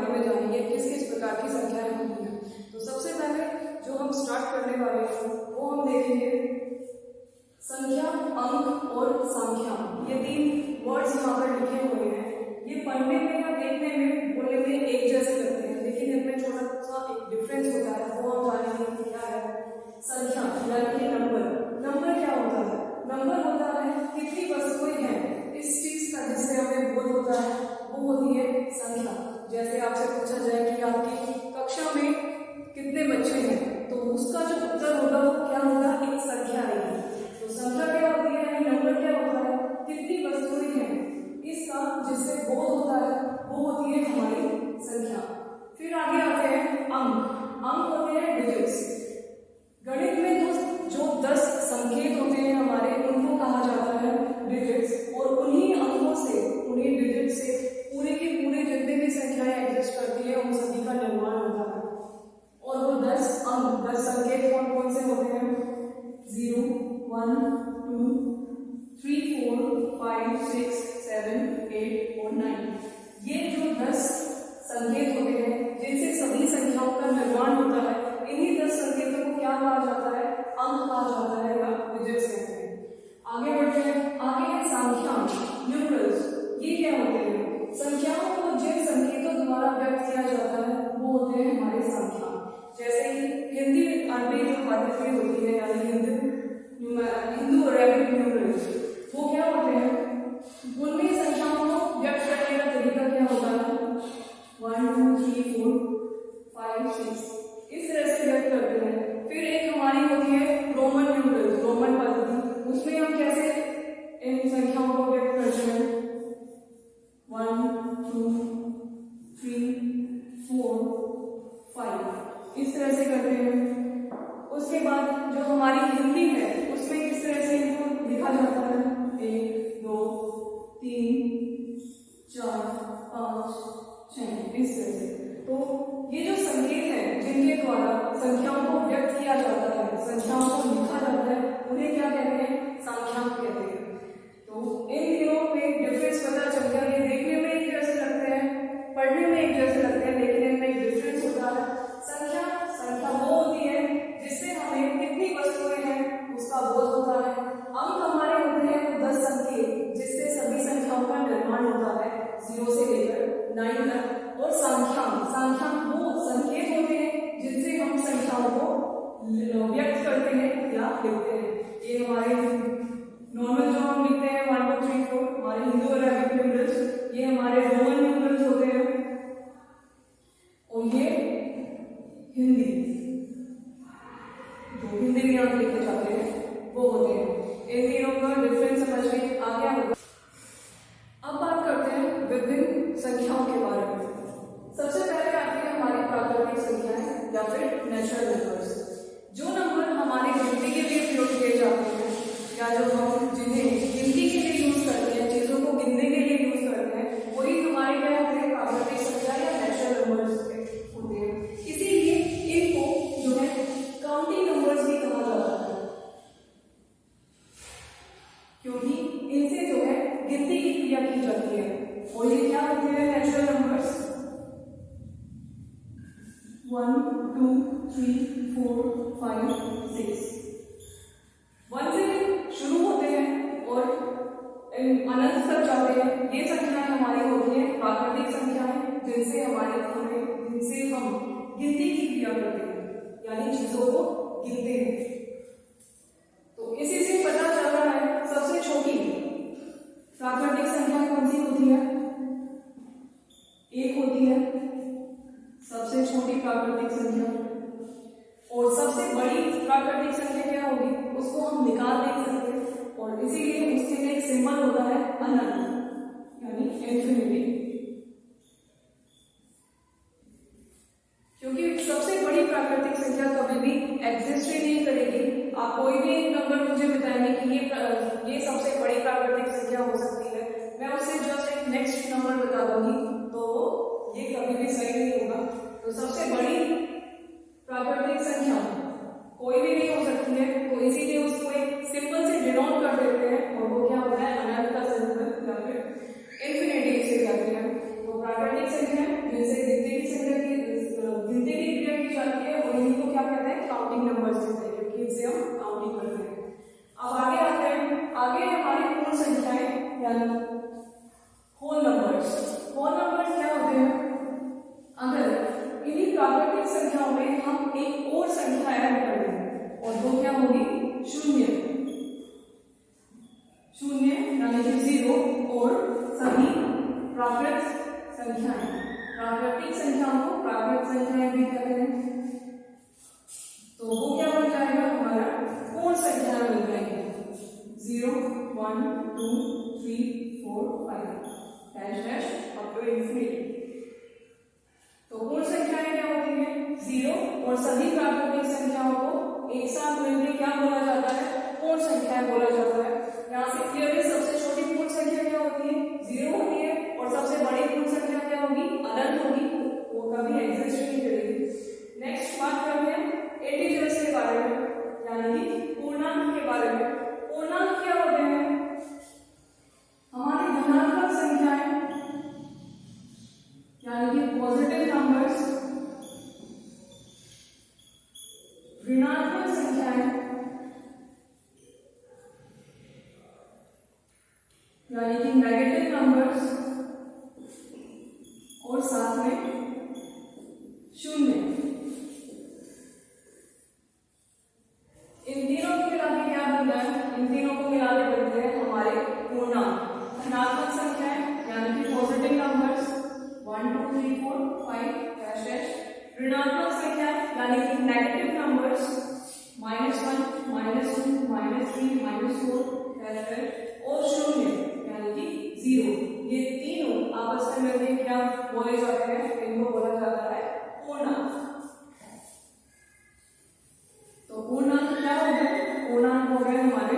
बारे में जानेंगे किस किस प्रकार की संख्याएं होती हैं। तो सबसे पहले जो हम स्टार्ट करने वाले हैं वो हम देखेंगे संख्या, अंक और संख्या। ये तीन वर्ड्स यहाँ पर लिखे हुए हैं। ये पढ़ने में या देखने में बोलने में एक जैसे लगते हैं, लेकिन इनमें छोटा सा एक डिफरेंस होता है, वो हम जानेंगे क्या है। संख्या यानी नंबर। नंबर क्या होता है? नंबर होता है कितनी वस्तुएं हैं इस चीज का जिससे हमें बोध होता है, वो होती है संख्या। जैसे आपसे पूछा जाए कि आपकी कक्षा में कितने बच्चे हैं, तो उसका जो उत्तर होगा वो क्या होगा? एक संख्या आएगी। तो संख्या क्या होती है यानी नंबर क्या होता है? कितनी वस्तुएं हैं इसका जिससे बोध होता है, वो होती है हमारी संख्या। फिर आगे आते हैं अंक। अंक होते हैं डिजिट्स। गणित में जो 10 संकेत होते हैं हमारे, उनको कहा जाता है डिजिट्स। और उन्हीं अंकों से, उन्हीं डिजिट से पूरे के पूरे जितने भी संख्याएं एग्जिस्ट करती है उन सभी का निर्माण होता है। और वो 10 अंक, 10 संकेत कौन कौन से होते हैं? 0, 1, 2, 3, 4, 5, 6, 7, 8 और 9। ये जो 10 संकेत होते हैं जिनसे सभी संख्याओं का निर्माण होता है, इन्हीं 10 संकेतों को क्या कहा जाता है? अंक कहा जाता है या डिजिट्स कहते हैं। आगे बढ़ते हैं। आगे है संख्यांक, न्यूमरल्स। ये क्या होते हैं? संख्याओं को जिन संकेतों द्वारा व्यक्त किया जाता है वो होते हैं हमारे संख्यांक। जैसे कि हिंदी अरबी जो पद्धति होती है यानी हिंदू अरेबिक न्यूमरल्स, वो क्या होते हैं? उनमें संख्याओं को व्यक्त करने का तरीका क्या होता है? 1, 2, 3, 4, 5, 6 इस तरह से व्यक्त करते हैं। फिर एक हमारी होती है रोमन न्यूमरल्स, रोमन पद्धति। उसमें हम कैसे इन संख्याओं को व्यक्त करते हैं? 1, 2, 3, 4, 5 इस तरह से करते हैं। उसके बाद जो हमारी हिंदी है उसमें किस तरह से इनको लिखा जाता है? 1, 2, 3, 4, 5, 6 इस तरह से। तो ये जो संकेत है जिनके द्वारा संख्याओं को व्यक्त किया जाता है, संख्याओं को लिखा जाता है, उन्हें क्या कहते हैं? संख्यांक कहते हैं। तो इन तीनों में डिफरेंस पता चल गया। ये देखने में एक जैसे लगते हैं, पढ़ने में एक जैसे लगते हैं, लेकिन इनमें एक डिफरेंस होता है। संख्या वो होती है जिससे हमें कितनी वस्तुएं हैं उसका बोध होता है। अंक हमारे होते हैं वो 10 संकेत जिससे सभी संख्याओं का निर्माण होता है 0 से लेकर 9 तक। और संख्यांक वो संकेत होते हैं जिनसे हम संख्याओं को व्यक्त करते हैं या लिखते हैं। ये हमारे नॉर्मल जो हम लिखते हैं 1, 2, 3, 4 हमारे हिंदू अरेबिक न्यूमरल्स, ये हमारे रोमन न्यूमरल्स होते हैं, और ये हिंदी जो हिंदी में यहाँ लिखे जाते हैं वो होते हैं। इन तीनों का डिफरेंस समझ में आ गया होगा। अब बात करते हैं विभिन्न संख्याओं के बारे में। सबसे पहले आती है हमारी प्राकृतिक संख्याएं या फिर नेचुरल नंबर्स। जो नंबर हमारे गिनती के लिए प्रयोग किए जाते हैं या जो हम जिन्हें गिनती के लिए यूज करते हैं, चीजों को गिनने के लिए यूज करते हैं, वही हमारे क्या होते हैं? प्राकृतिक संख्या या नेचुरल नंबर्स होते हैं। इसीलिए इनको जो है काउंटिंग नंबर्स भी कहा जाता है, क्योंकि इनसे जो है गिनती की क्रिया की जाती है। और ये क्या होते हैं? नेचुरल नंबर्स 1, 2, 3, 4, 5, 6 1 से शुरू होते हैं और अनंत तक जाते हैं। ये संख्याएं हमारी होती हैं प्राकृतिक संख्याएं जिनसे हम गिनती की क्रिया करते हैं यानी चीजों को गिनते हैं। तो इसी से पता चल रहा है सबसे छोटी प्राकृतिक संख्या कौन सी होती है? 1 होती है सबसे छोटी प्राकृतिक संख्या। और सबसे बड़ी प्राकृतिक संख्या क्या होगी? उसको हम निकाल नहीं सकते, और इसीलिए उसके लिए एक सिंबल होता है अनंत यानी इन्फिनिटी। क्योंकि सबसे बड़ी प्राकृतिक संख्या कभी भी एग्जिस्ट ही नहीं करेगी। आप कोई भी एक नंबर मुझे बताएंगे कि ये सबसे बड़ी प्राकृतिक संख्या हो सकती है, मैं उससे जस्ट एक नेक्स्ट नंबर बता दूंगी, तो ये कभी भी सही नहीं होगा। तो सबसे बड़ी प्राकृतिक संख्या कोई भी नहीं हो सकती है, तो इसीलिए उसको एक सिंबल से डिनोट कर देते हैं, और वो क्या होता है? अनंत का सिंबल या फिर इन्फिनिटी से कहते हैं। तो प्राकृतिक संख्या जिनसे गिनती की क्या कहते हैं, काउंटिंग नंबर्स कहते हैं, क्योंकि इनसे हम काउंटिंग करते हैं। अब आगे आते हैं, आगे हमारी पूर्ण संख्याएं यानी होल नंबर्स। होल नंबर्स क्या होते हैं, अगर इन्हीं प्राकृतिक संख्याओं में हम एक और संख्या ऐड कर दें और वो क्या होगी, शून्य। शून्य यानी कि 0 और सभी प्राकृत संख्याएं, प्राकृतिक संख्याओं को प्राकृत संख्याएं भी कहते हैं, तो वो क्या बन जाएगा, हमारा पूर्ण संख्या बन जाएगी। 0 1 2 3 4 5 dash dash up to infinity. तो पूर्ण संख्याएं क्या होती हैं, 0 और सभी प्राकृतिक संख्याओं को एक साथ मिलकर क्या बोला जाता है, पूर्ण संख्या बोला जाता है। यहाँ से क्लियरली सबसे छोटी पूर्ण संख्या क्या होती है, 0 होती है, और सबसे बड़ी पूर्ण संख्या क्या होगी, अनंत होगी, वो कभी एग्जिस्ट नहीं करेगी। नेक्स्ट बात करते हैं इंटीजर्स के बारे में, यानी कि पूर्णांक के बारे में। पूर्णांक क्या होते हैं, हमारी धनात्मक संख्याएं यानी कि पॉजिटिव नंबर्स, ऋणात्मक संख्याएं यानी कि नेगेटिव नंबर्स, और साथ में शून्य। इन तीनों को मिला के क्या बनता है, इन तीनों को मिला के बनते हैं हमारे पूर्णांक। धनात्मक संख्याएं यानी कि पॉजिटिव नंबर्स 1 2 3 4 5 डैश डैश, ऋणात्मक संख्याएं यानी कि नेगेटिव नंबर्स -1 -2 -3 -4 डैश डैश, और शून्य यानी कि 0। ये तीनों आपस में मिलकर क्या बोले जाते हैं, इनको बोला जाता है पूर्णांक। तो पूर्णांक क्या हो गए, पूर्णांक हो गए हमारे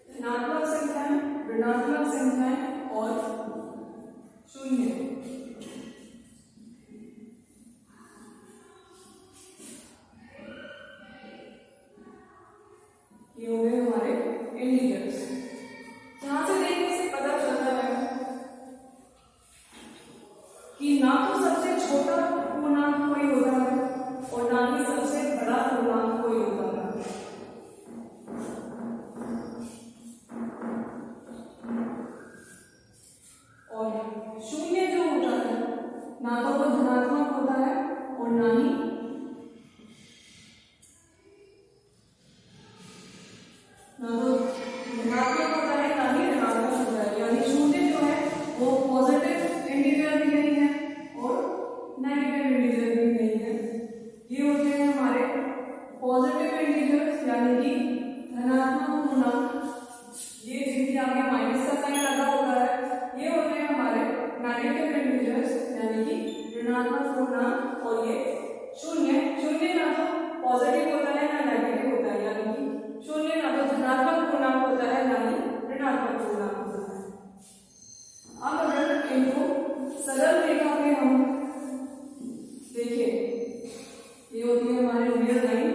धनात्मक संख्याएं, ऋणात्मक संख्याएं और शून्य। ये हो गए हमारे इंटीजर्स। यहां से देखने से पता चलता है कि ना तो सबसे छोटा पूर्णांक कोई होता है और ना ही सबसे बड़ा पूर्णांक कोई होता है। और शून्य जो होता है ना तो वो धनात्मक होता है और ना ही धनात्मक होता है, ना ही ऋणात्मक होता है। यानी शून्य जो है वो पॉजिटिव इंटीजर भी नहीं है और नेगेटिव इंटीजर भी नहीं है। ये होते हैं हमारे पॉजिटिव इंटीजर्स यानी कि धनात्मक पूर्णांक, ये जिनके आगे माइनस का साइन लगा होता है। ये होते हैं हमारे नेगेटिव इंटीजर्स यानी कि ऋणात्मक पूर्णांक, और ये शून्य। शून्य ना तो पॉजिटिव होता है ना नेगेटिव होता है, यानी कि शून्य ना तो धनात्मक पूर्णांक होता है ना ही ऋणात्मक पूर्णांक होता है। अब अगर इनको सरल रेखा में हम देखें, ये होती है हमारी रियल लाइन।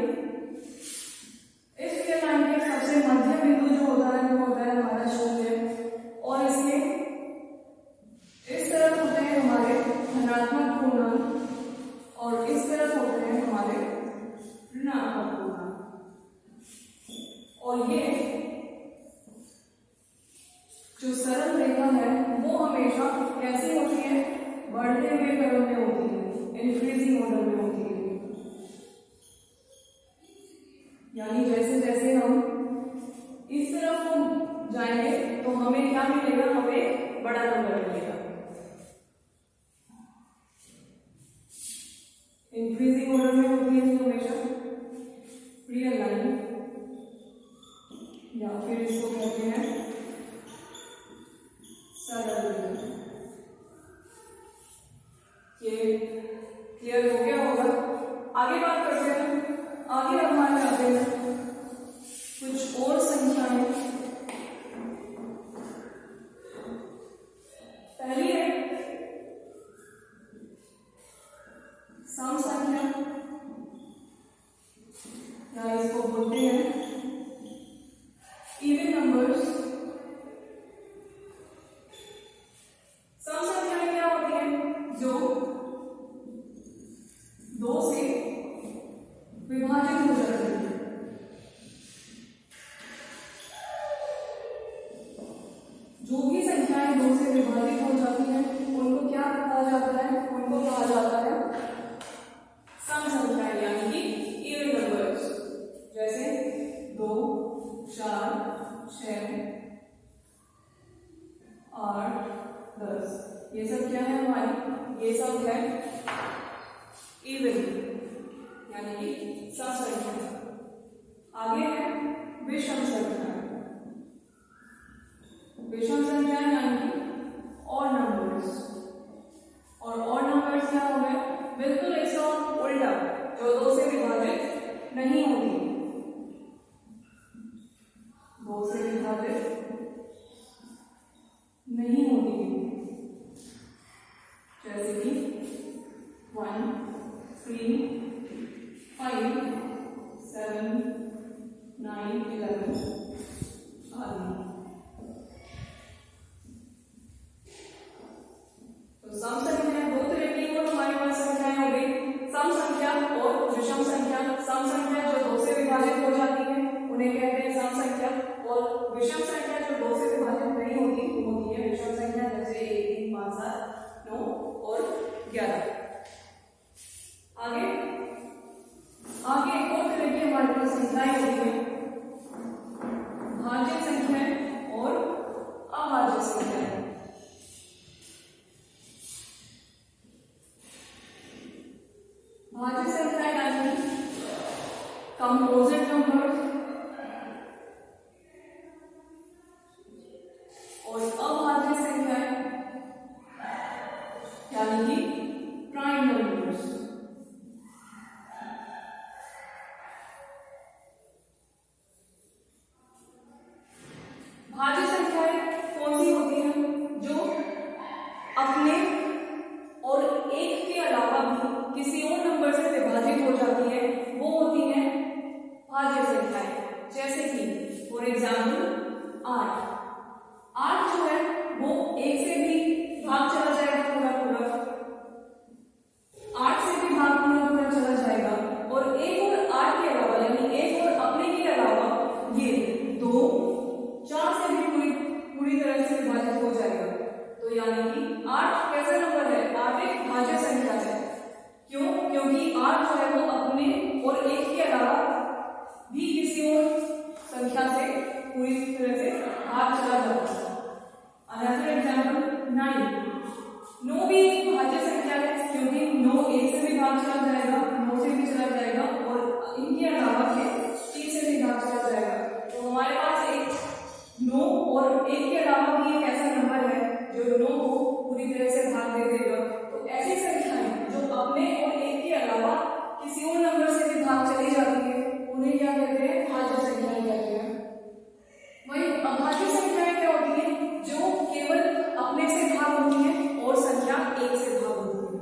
इस रियल लाइन के सबसे मध्य बिंदु जो होता है वो होता है हमारा शून्य, और इसके इस तरफ होते हैं हमारे धनात्मक पूर्णांक और इस तरफ होते हैं हमारे ऋणात्मक पूर्णांक। और ये जो सरल रेखा है वो हमेशा कैसी होती है, बढ़ते हुए क्रम में होती है, इंक्रीजिंग ऑर्डर में होती है। यानी जैसे जैसे हम इस तरफ को जाएंगे तो हमें क्या मिलेगा, हमें बड़ा नंबर मिलेगा। इंक्रीजिंग ऑर्डर में होती है हमेशा रियल लाइन, या फिर इसको कहते हैं सरल रेखा। ये क्लियर हो गया होगा। आगे बात करते हैं। आगे हमारे आते हैं कुछ और संख्याएं। पहली है सम संख्या, या इसको बोलते हैं इवन नंबर्स। सम संख्याएं क्या होती हैं, जो 2 से हो जाती है। जो भी संख्याएं 2 से विभाजित हो जाती हैं उनको क्या कहा जाता है? उनको कहा जाता है सम संख्याएं, यानी कि इवन नंबर्स। जैसे 2, 4, 6, 8, 10, ये सब क्या है हमारी? ये सब है इवन, यानी कि सम संख्या। आगे है विषम संख्या। विषम संख्या यानी कि ऑड नंबर्स। और ऑड नंबर्स क्या हो गए? बिल्कुल इसका उल्टा, जो 2 से विभाजित नहीं होती, 2 से विभाजित नहीं होती, जैसे कि 1, 3, 5, 7, 9, 11 आदि। तो सम संख्या 2 तरह की और हमारे पास संख्याएं हो गई, सम संख्या और विषम संख्या। सम संख्या जो 2 से विभाजित हो जाती है उन्हें कहते हैं सम संख्या, और विषम संख्या जो 2 से विभाजित नहीं होती है विषम संख्या, जैसे 1, 3, 5, 7, 9 और 11। आगे एक और तरह की हमारे पास संख्याएं होती है, भाज्य संख्याएं और अभाज्य संख्याएं। भाज्य संख्याएं यानी कंपोजिट नंबर्स, और अभाज्य संख्याएं यानी कि प्राइम नंबर्स। भाज्य संख्याएं कौन सी होती हैं? जो अपने और एक के अलावा भी किसी और नंबर से विभाजित हो जाती है, वो होती है भाज्य संख्याएं। जैसे कि फॉर एग्जाम्पल 8 जो है वो 1 से भी भाग चला जाएगा पूरा 8 से भी भाग पूरा चला जाएगा, और एक और 8 के अलावा, यानी एक और अपने के अलावा ये 2, 4 से भी पूरी तरह से विभाजित हो जाएगा। तो यानी कि 8 कैसा नंबर है? 8 एक भाज्य संख्या है। क्यों? क्योंकि 8 जो है वो अपने और एक के अलावा भी किसी और संख्या से पूरी तरह से भाग चला जाता है। अनदर एग्जाम्पल 9 भी एक भाज्य संख्या है, क्योंकि 9 1 से भी भाग चला जाएगा, 9 से भी चला जाएगा, और इनके अलावा 3 से भी भाग चला जाएगा। तो हमारे पास एक 9 और 1 के अलावा भी एक ऐसा नंबर है जो 9 को पूरी तरह से भाग दे देगा। तो ऐसी संख्याएं जो अपने और एक के अलावा किसी और नंबर से भी भाग चली जाती है उन्हें क्या कहते हैं? भाज्य संख्याएं कहते हैं। वहीं अभाज्य संख्याएं क्या होती है? जो केवल अपने से भाग होती है और संख्या 1 से भाग होती है।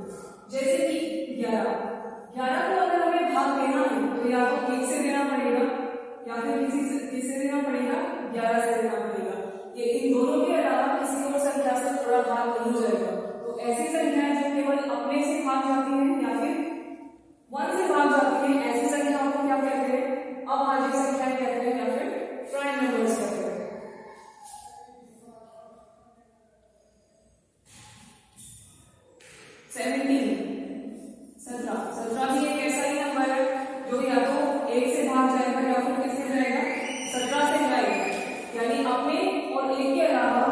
जैसे कि 11 को अगर हमें भाग देना है तो या तो 1 से देना पड़ेगा या फिर किससे देना पड़ेगा? 11 से देना पड़ेगा। ये इन दोनों के अलावा किसी और संख्या से थोड़ा भाग नहीं जाएगा। तो ऐसी संख्याएं जो केवल अपने से भाग जाती हैं या फिर 1 से भाग जाती हैं, ऐसी संख्याओं को क्या कहते हैं? अभाज्य संख्याएं कहते हैं या फिर प्राइम नंबर्स कहते हैं। 17 भी एक ऐसा ही नंबर है जो या तो 1 से भाग जाएगा या फिर किससे जाएगा? 17 से जाएगा, यानी अपने और एक के अलावा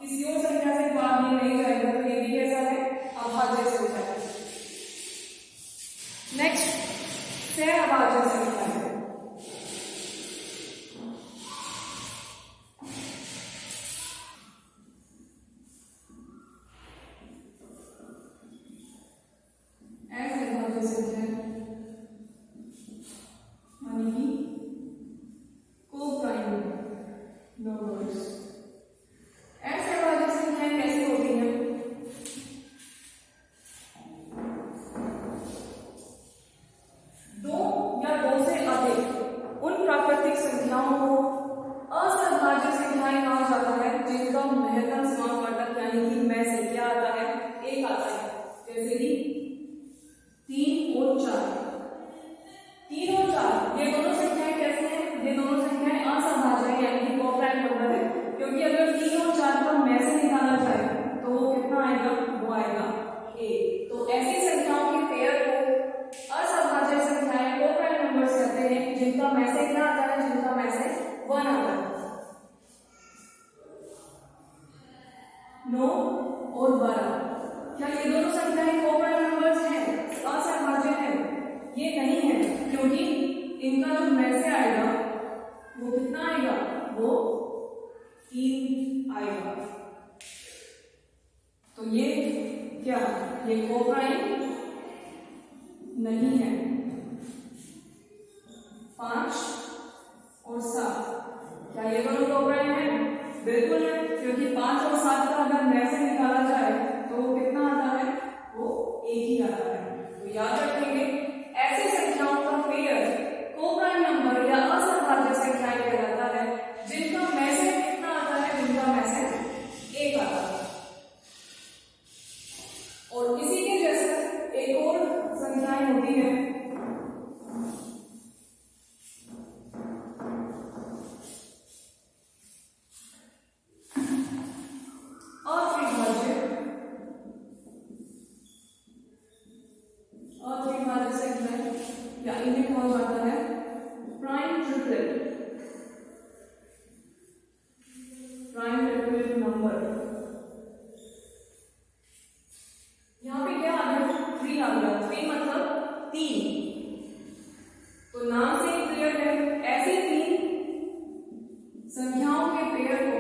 किसी और संख्या से भाग नहीं जाएगा। तो ये भी कैसा है? अभाज्य संख्या है। नेक्स्ट है अभाज्य संख्या है। दो या दो से अधिक जिनका मैसेज क्या आता है, जिनका मैसेज 1 आता है। 9 और 12, क्या ये दोनों संख्याएं कोप्राइम नंबर्स हैं, असहभाज्य हैं? ये नहीं है, क्योंकि इनका जो मैसेज आएगा वो कितना आएगा, वो 3 आएगा। तो ये क्या, ये कोप्राइम नहीं है। 5 और 7, क्या ये दोनों कोप्राइम है? बिल्कुल है, क्योंकि 5 और 7 का अगर मैसेज निकाला जाए तो वो कितना आता है, वो 1 ही आता है। तो याद रखेंगे, ऐसी संख्याओं का पेयर कोप्राइम नंबर या असहभाज्य संख्याएं कहलाता है जिनका मैसेज कितना आता है, जिनका मैसेज 1 आता है। और इसी के जैसे एक और संख्याएं होती हैं अत्रिभाज्य संख्याएं, या इन्हें कहा जाता है prime triplet, prime triplet number. यहाँ पे क्या आ गया, 3 आ गया। 3 मतलब 3, तो नाम से ही क्लियर है, ऐसी 3 संख्याओं के पेयर को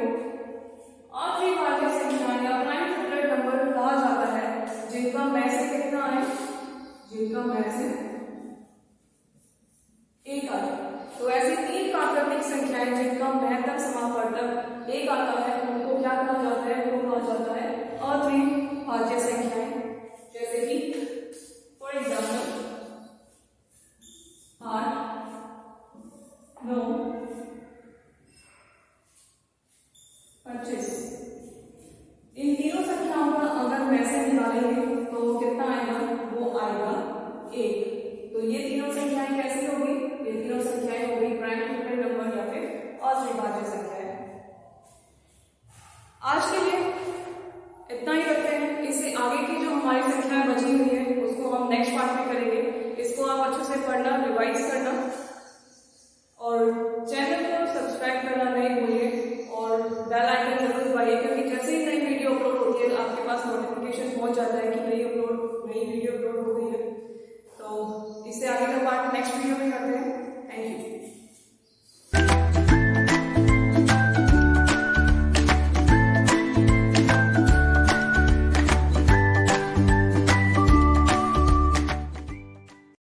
अत्रिभाज्य संख्या या प्राइम ट्रिपलेट नंबर कहा जाता है जिनका मैसेज कितना है, जिनका मैसेज 1 आता है। तो ऐसी 3 प्राकृतिक संख्याएं जिनका महत्तम समापवर्तक 1 आता है उनको क्या कहा जाता है, उनको कहा जाता है अत्रिभाज्य संख्याएं। जैसे कि फॉर एग्जाम्पल 8, 9, 25, इन तीनों संख्याओं का अगर मैसेज निकालेंगे तो कितना आएगा, वो आएगा 1। तो ये तीनों संख्याएं कैसी होगी, ये तीनों संख्याएं होगी प्राइम ट्रिपलेट नंबर या फिर अत्रिभाज्य संख्याएं। आज के लिए इतना ही रखते हैं। इससे आगे की जो हमारी संख्याएं बची हुई है उसको हम नेक्स्ट पार्ट में करेंगे। इसको आप अच्छे से पढ़ना, रिवाइज करना और चैनल को सब्सक्राइब करना नहीं भूलिए और बेल आइकन जरूर दबाइए, क्योंकि जैसे ही नई वीडियो अपलोड होती है आपके पास नोटिफिकेशन पहुंच जाता है कि नई वीडियो अपलोड हो गई है। तो इससे आगे का पार्ट नेक्स्ट वीडियो में